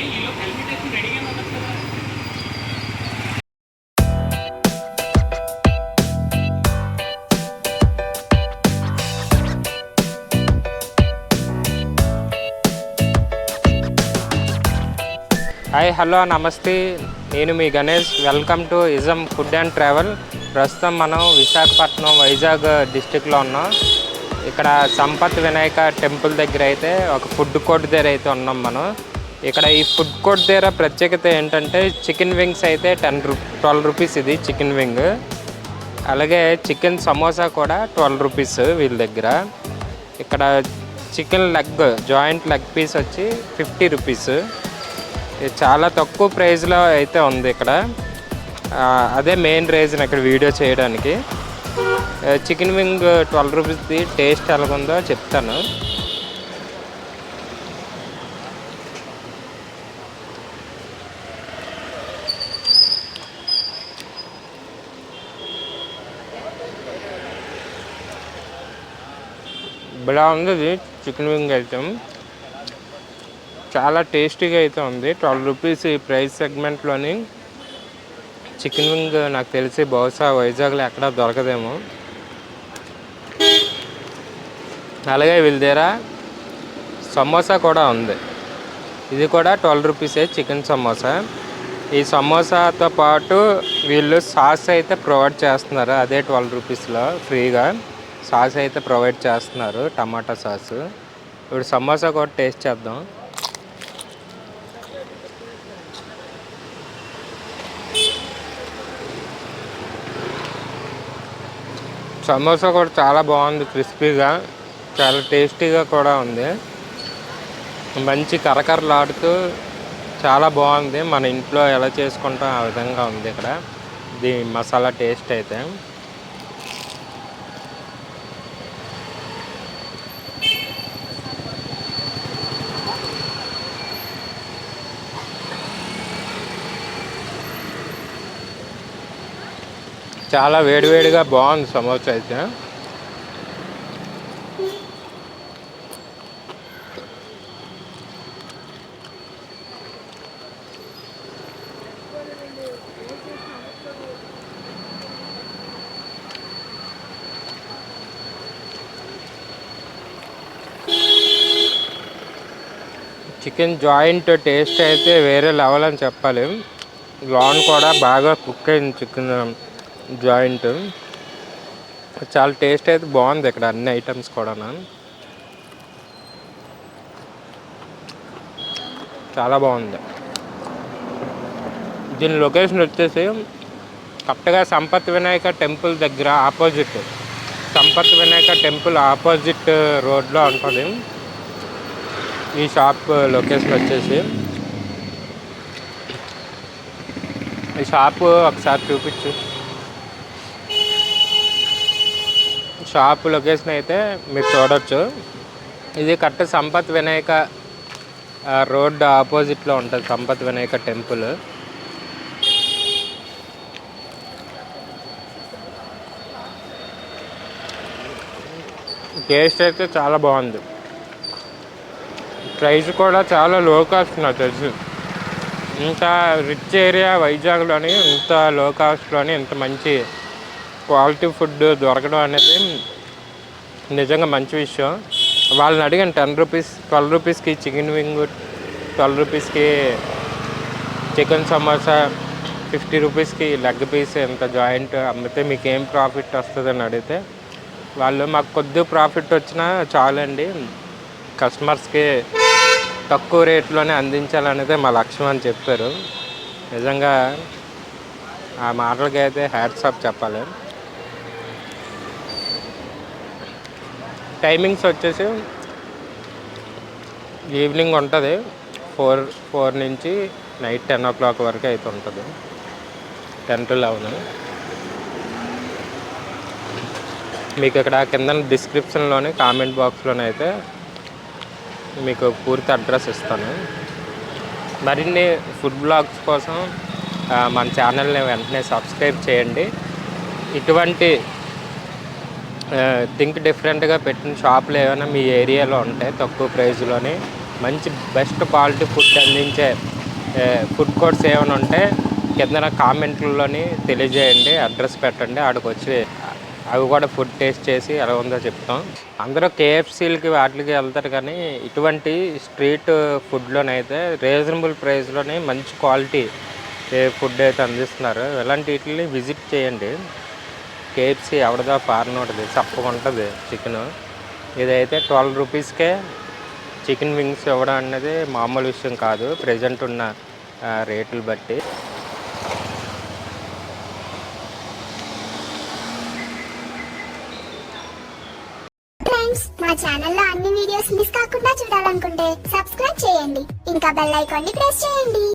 Hi hello నమస్తే, నేను మీ Ganesh. Welcome to ism food and travel. ప్రస్తుతం మనం విశాఖపట్నం వైజాగ్ డిస్టిక్లో ఉన్నాం. ఇక్కడ సంపత్ వినాయక టెంపుల్ దగ్గర అయితే ఒక ఫుడ్ కోర్ట్ దగ్గర అయితే ఉన్నాం మనం. ఇక్కడ ఈ ఫుడ్ కోర్ట్ దగ్గర ప్రత్యేకత ఏంటంటే చికెన్ వింగ్స్ అయితే 12 రూపీస్ ఇది చికెన్ వింగ్. అలాగే చికెన్ సమోసా కూడా 12 రూపీస్ వీళ్ళ దగ్గర. ఇక్కడ chicken leg joint leg piece వచ్చి 50 రూపీస్. చాలా తక్కువ ప్రైస్లో అయితే ఉంది ఇక్కడ. అదే మెయిన్ రీజన్ ఇక్కడ వీడియో చేయడానికి. చికెన్ వింగ్ 12 రూపీస్ది టేస్ట్ ఎలాగుందో చెప్తాను. ఇలా ఉంది ఇది చికెన్ వింగ్ ఐటమ్. చాలా టేస్టీగా అయితే ఉంది. 12 రూపీస్ ఈ ప్రైస్ సెగ్మెంట్లోని చికెన్ వింగ్ నాకు తెలిసి బహుశా వైజాగ్లో ఎక్కడా దొరకదేమో. అలాగే వీళ్ళ దగ్గర సమోసా కూడా ఉంది. ఇది కూడా 12 రూపీసే చికెన్ సమోసా. ఈ సమోసాతో పాటు వీళ్ళు సాస్ అయితే ప్రొవైడ్ చేస్తున్నారు. అదే 12 రూపీస్లో ఫ్రీగా సాస్ అయితే ప్రొవైడ్ చేస్తున్నారు, టమాటా సాస్. ఇప్పుడు సమోసా కూడా టేస్ట్ చేద్దాం. సమోసా కూడా చాలా బాగుంది, క్రిస్పీగా, చాలా టేస్టీగా కూడా ఉంది. మంచి కరకరలాడుతూ చాలా బాగుంది. మన ఇంట్లో ఎలా చేసుకుంటాం ఆ విధంగా ఉంది ఇక్కడ దీని మసాలా టేస్ట్ అయితే. చాలా వేడివేడిగా బాగుంది సమోసా అయితే. చికెన్ జాయింట్ టేస్ట్ అయితే వేరే లెవెల్ అని చెప్పాలి. లాన్ కూడా బాగా కుక్ అయింది చికెన్ జాయింట్. చాలా టేస్ట్ అయితే బాగుంది ఇక్కడ అన్ని ఐటమ్స్ కూడా. చాలా బాగుంది. దీని లొకేషన్ వచ్చేసి కరెక్ట్గా సంపత్ వినాయక టెంపుల్ దగ్గర opposite, Sampath Vinayaka temple opposite రోడ్లో ఉంటుంది ఈ షాప్ లొకేషన్ వచ్చేసి. ఈ షాపు ఒకసారి చూపించు. షాప్ లొకేషన్ అయితే మీరు చూడవచ్చు. ఇది కరెక్ట్ సంపత్ వినాయక రోడ్ ఆపోజిట్లో ఉంటుంది సంపత్ వినాయక టెంపుల్. టేస్ట్ అయితే చాలా బాగుంది. ప్రైస్ కూడా చాలా లో కాస్ట్ నాకు తెలుసు. ఇంత రిచ్ ఏరియా వైజాగ్లోని ఇంత లో కాస్ట్లోని ఇంత మంచి క్వాలిటీ ఫుడ్ దొరకడం అనేది నిజంగా మంచి విషయం. వాళ్ళని అడిగాను 10 రూపీస్ 12 రూపీస్కి చికెన్ వింగ్, 12 రూపీస్కి చికెన్ సమోసా, 50 రూపీస్కి లెగ్ పీస్ ఎంత జాయింట్ అమ్మితే మీకు ఏం ప్రాఫిట్ వస్తుందని అడిగితే వాళ్ళు మాకు కొద్దిగా ప్రాఫిట్ వచ్చినా చాలండి, కస్టమర్స్కి తక్కువ రేట్లోనే అందించాలనేదే మా లక్ష్యం అని చెప్పారు. నిజంగా ఆ మాటలకి అయితే హ్యాట్స్ ఆఫ్ చెప్పాలి. టైమింగ్స్ వచ్చేసి ఈవినింగ్ ఉంటుంది 4 నుంచి నైట్ 10 o'clock వరకు అయితే ఉంటుంది, 10 to 11. మీకు ఇక్కడ కింద డిస్క్రిప్షన్లోని కామెంట్ బాక్స్లోనే అయితే మీకు పూర్తి అడ్రస్ ఇస్తాను. మరిన్ని ఫుడ్ బ్లాగ్స్ కోసం మన ఛానల్ని వెంటనే సబ్స్క్రైబ్ చేయండి. ఇటువంటి థింక్ డిఫరెంట్గా పెట్టిన షాపులు ఏమైనా మీ ఏరియాలో ఉంటాయి తక్కువ ప్రైస్లోని మంచి బెస్ట్ క్వాలిటీ ఫుడ్ అందించే ఫుడ్ కోర్ట్స్ ఏమైనా ఉంటే కింద కామెంట్లలోని తెలియజేయండి, అడ్రస్ పెట్టండి, ఆడికి వచ్చి అవి కూడా ఫుడ్ టేస్ట్ చేసి ఎలా ఉందో చెప్తాం. అందరూ కేఎఫ్సీలకి వాటికి వెళ్తారు, కానీ ఇటువంటి స్ట్రీట్ ఫుడ్లోనైతే రీజనబుల్ ప్రైస్లోనే మంచి క్వాలిటీ ఫుడ్ అయితే అందిస్తున్నారు. ఇలాంటి వీటిని విజిట్ చేయండి. కేఎఫ్సీ ఎవరిదో పారినోటిది చప్పగా ఉంటుంది చికెన్. ఇదైతే 12 రూపీస్కే చికెన్ వింగ్స్ ఇవ్వడం అనేది మామూలు విషయం కాదు ప్రజెంట్ ఉన్న రేట్లు బట్టి. మా ఛానల్లో అన్ని వీడియోస్ మిస్ కాకుండా చూడాలనుకుంటే సబ్స్క్రైబ్ చేయండి, ఇంకా బెల్ ఐకాన్ ని ప్రెస్ చేయండి.